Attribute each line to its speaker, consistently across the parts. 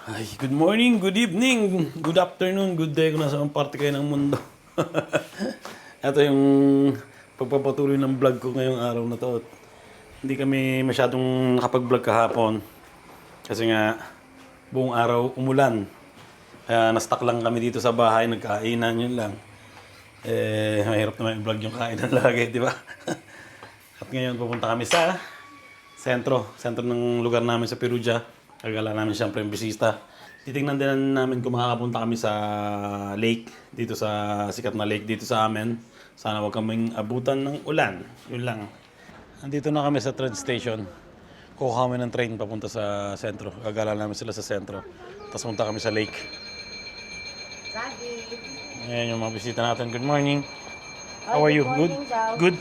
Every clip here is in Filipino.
Speaker 1: Ay, good morning, good evening, good afternoon, good day kung nasa ang parte kayo ng mundo. Ito yung pagpapatuloy ng vlog ko ngayong araw na to. Hindi kami masyadong nakapag-vlog kahapon kasi nga buong araw umulan. Kaya na-stuck lang kami dito sa bahay, nagkainan yun lang. Mahirap naman i-vlog yung kainan lagi, di ba? At ngayon pupunta kami sa sentro ng lugar namin sa Perugia. Kagala namin siyempre yung bisita. Titingnan din namin kung makakapunta kami sa lake, dito sa sikat na lake dito sa amin. Sana wag kaming abutan ng ulan. Yun lang. Andito na kami sa train station. Kukuha kami ng train papunta sa sentro. Gagala namin sila sa sentro. Tapos punta kami sa lake. Ayan yung mga bisita natin. Good morning. How are you? Good? Good?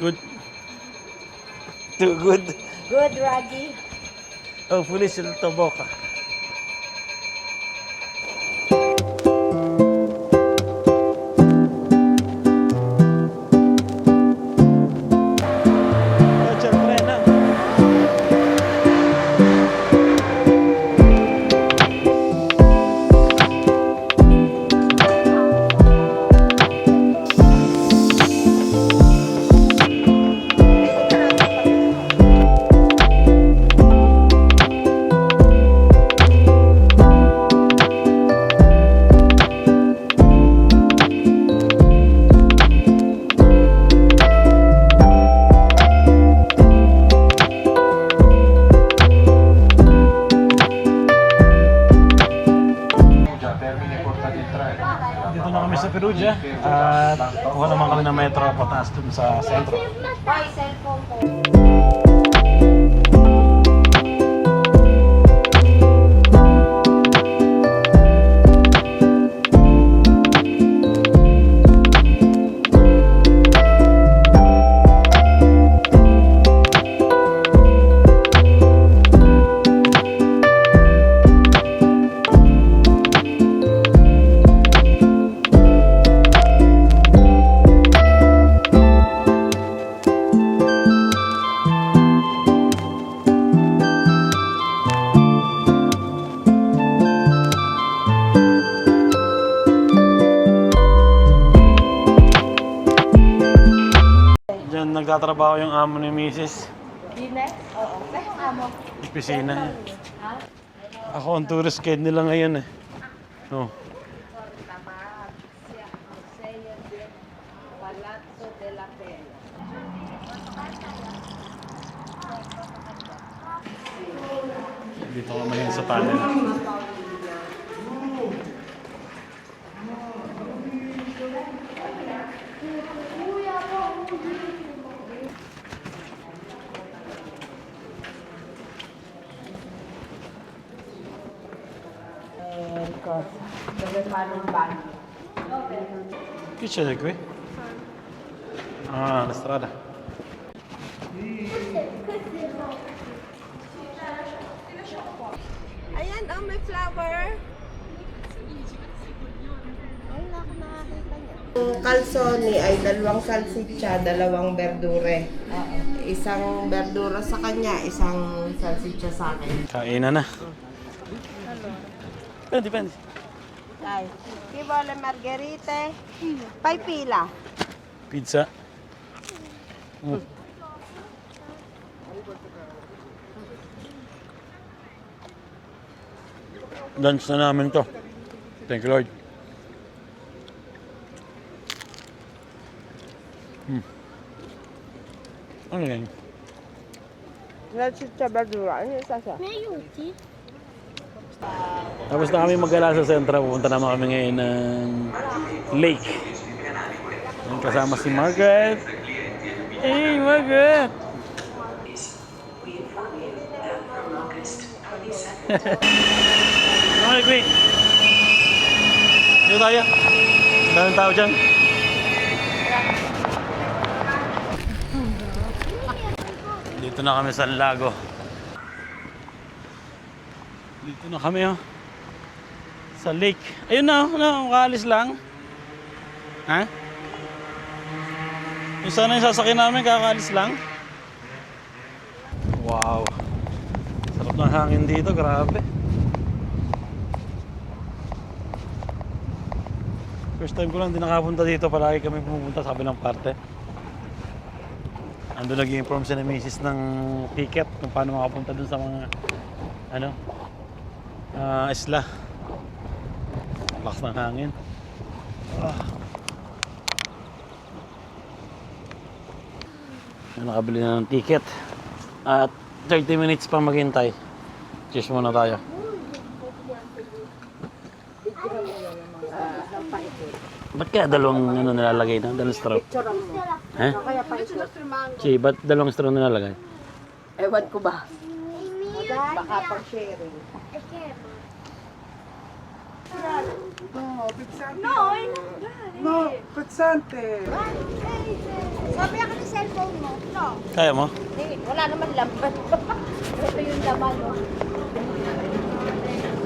Speaker 1: Good? Too good?
Speaker 2: Good, Raji.
Speaker 1: Oh, pulis yung toboka. Dito na kami sa Perugia at kuha naman kami ng metro pataas dun sa sentro.
Speaker 2: Boy, cellphone ko.
Speaker 1: Diyan nagtatrabaho yung amo ni Mrs.
Speaker 2: Dine? Oo. Pero amo.
Speaker 1: Opisina. Ako ang tourist guide nila ngayon eh. No.
Speaker 2: Palazzo della Pena.
Speaker 1: Dito kami ngayon sa tunnel.
Speaker 2: Dove fanno il bagno.
Speaker 1: Che c'è qui? Ah, la strada.
Speaker 2: Ayan, oh, may flower. Wala ko nakakita niya. Ang calzone ay dalawang salsiccia, dalawang verdure. Isang verdura sa kanya, isang salsiccia sa akin.
Speaker 1: Kainan na. Depende.
Speaker 2: Dai, chi vuole margherite? Fai pila.
Speaker 1: Pizza. Lunch na namin to. Thank you, Lord. Ano yan?
Speaker 2: Salsiccia verdura, ano yung sasa?
Speaker 1: Tapos na kami mag-gala sa sentra. Pupunta naman kami ngayon ng lake. Yung kasama si Margaret. Hey, Margaret! Okay, quick. Dito tayo. Ang daming tao dyan. Dito na kami sa lago. Dito na kami sa lake. Ayun na, makaalis lang. Ha? Yung sana yung sasakyan namin, kakaalis lang. Wow. Sarap ng hangin dito, grabe. First time ko lang din nakapunta dito. Palagi kami pumupunta sa kabilang parte. Ando nag-i-inform si na misis ng ticket kung paano makapunta dun sa mga isla. Lakas ng hangin. Nakabili na ng ticket. At 30 minutes pa maghintay. Cheers muna tayo. Ba't kaya dalawang nilalagay na? Dalawang straw? Eh? Chi, ba't dalawang straw nilalagay?
Speaker 2: Ewan ko ba? Baka pang sharing.
Speaker 3: No, Pizzante.
Speaker 4: Sabi ako ng cellphone mo. No.
Speaker 1: Kaya mo?
Speaker 4: Wala naman laman. Ito yung laman, no?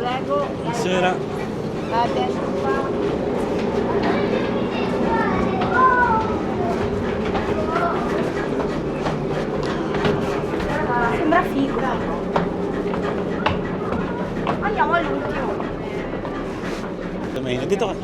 Speaker 4: Lego.
Speaker 1: Sira.
Speaker 4: Best pa. Sembra figo. Andiamo all'ultimo.
Speaker 1: Mainit dito ka.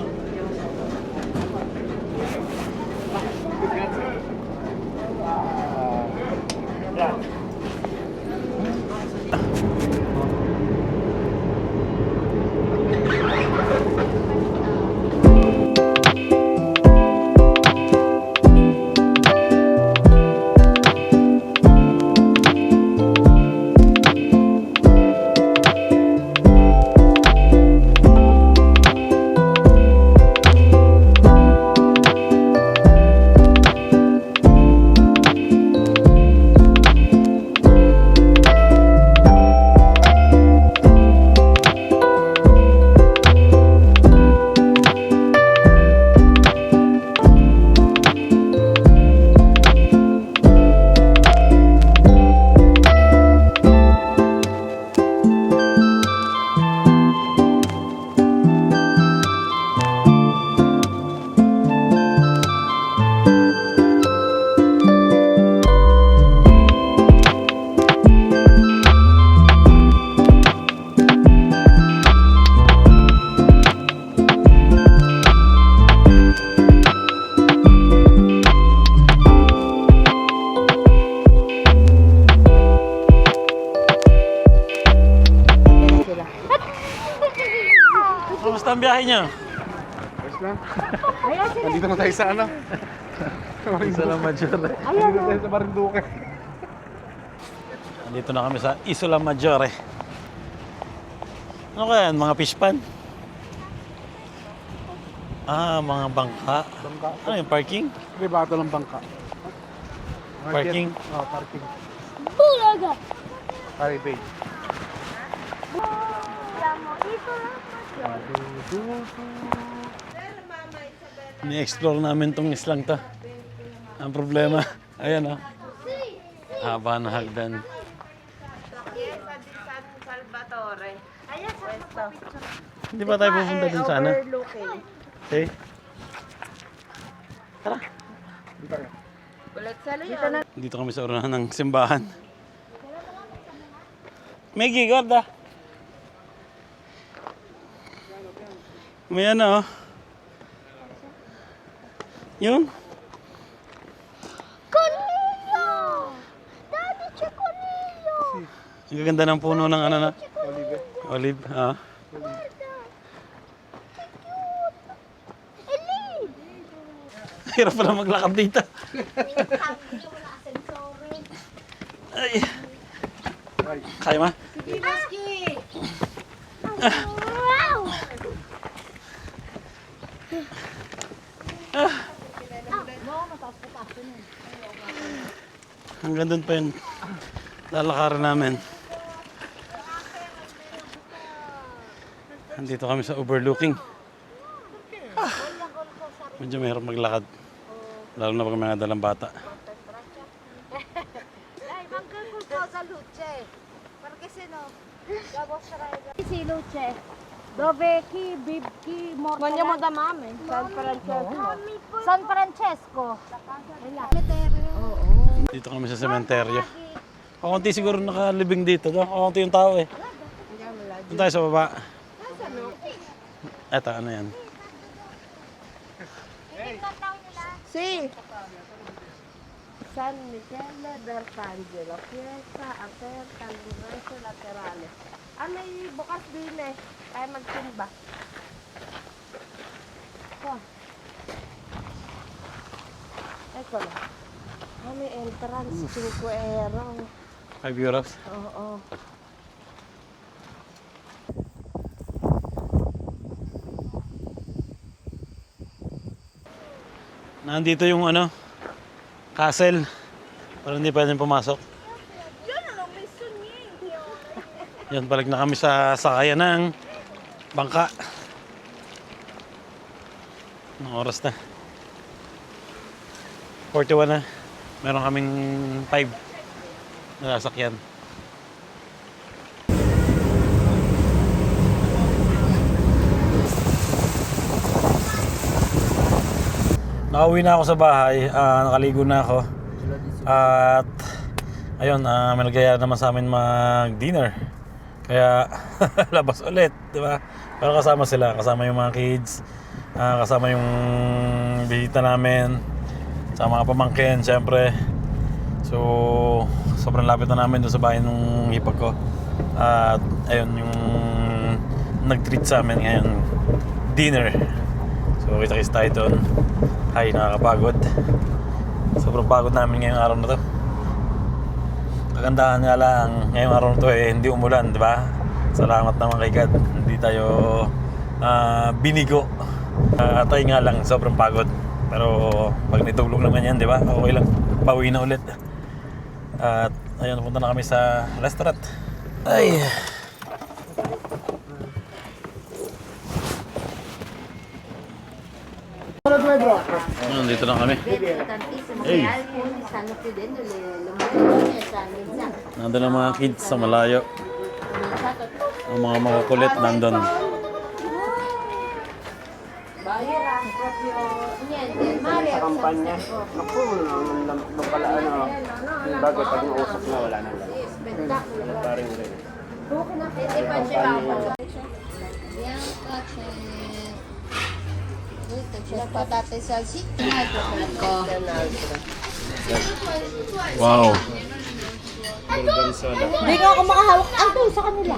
Speaker 1: Kamusta ang biyahe niyo?
Speaker 3: Ayos lang. Nandito na tayo sa ano?
Speaker 1: Isla Maggiore.
Speaker 3: Nandito tayo sa Marinduque.
Speaker 1: Nandito na kami sa Isla Maggiore. Ano kaya yan? Mga fish pan? Mga bangka. Ano yung parking?
Speaker 3: Pribato ng bangka.
Speaker 1: Parking?
Speaker 3: Oo, parking.
Speaker 4: Bulaga.
Speaker 3: Paribay.
Speaker 1: Ni-explore namin tong islang to. Ang problema, ayan haba na hagdan.
Speaker 2: San Salvatore.
Speaker 4: Ayan,
Speaker 1: Hindi pa tayo pupunta dun sana.
Speaker 2: Overlooking.
Speaker 1: Okay? Tara.
Speaker 2: Ulit salo yun.
Speaker 1: Dito kami sa unahan ng simbahan. Meggy, gorda. May ano, Yun.
Speaker 4: Conillo! Daddy, check Conillo!
Speaker 1: Ang gaganda ng puno ng ano na.
Speaker 3: Olive.
Speaker 1: Olive,
Speaker 4: Ellie!
Speaker 1: Hirap pala maglakad dito. Ay. Kaya ma?
Speaker 4: Wow!
Speaker 1: Hanggang doon pa yun. Lalakaran namin. Andito kami sa overlooking. Medyo mahirap maglakad. Lalo na pag mga dalang bata.
Speaker 4: Dai, manca qualcosa luce. Perché se no la vostra si luce. Dove chi morto?
Speaker 2: Vogliamo da mame. San Francesco.
Speaker 4: San Francesco.
Speaker 1: Dito kami sa sementeryo. Kakunti siguro nakalibing dito. Kakunti yung tao eh. Doon tayo sa baba. Eto, ano yan?
Speaker 2: Si San Michele d'Arcangelo, Chiesa Aperta all'ingresso laterale. May bukas din eh. Kaya magsimba. Eko lang. May entrance, 5 euro.
Speaker 1: 5 euros.
Speaker 2: Oo.
Speaker 1: Nandito yung castle. Pero hindi pwedeng pumasok. Yan, balik na kami sa sakayan ng bangka. Anong oras na? 41 na. Meron kaming 5 na sasakyan. Nakauwi na ako sa bahay, nakaligo na ako. At ayun, may nagyaya naman sa amin mag-dinner. Kaya labas ulit, di ba? Pero kasama sila, kasama yung mga kids, kasama yung bisita namin, sa mga pamangkin, syempre. So, sobrang lapit na namin doon sa bahay ng hipag ko. At ayun, yung nag-treat sa amin ngayon, dinner. So, kita-kits tayo doon. Ay, nakakapagod. Sobrang pagod namin ngayong araw na to. Kagandahan nga lang, ngayong araw na to hindi umulan, di ba? Salamat naman kay God. Hindi tayo binigo. Tayo nga lang, sobrang pagod. Pero pag nitulog naman yan, di ba? Okay lang, pauwi na ulit. At ayun, punta na kami sa restaurant. Ay! Dito na kami. Hey. Nandun ang mga kids sa malayo. Ang mga makukulit nandun.
Speaker 3: Sa kampanya. Naku, nung pala bago pag nausap na wala na lang. Paring rin.
Speaker 4: Patate salsi.
Speaker 1: Wow!
Speaker 3: Gorgonzola.
Speaker 4: Hindi nga ako makahawak. Ando sa kanila.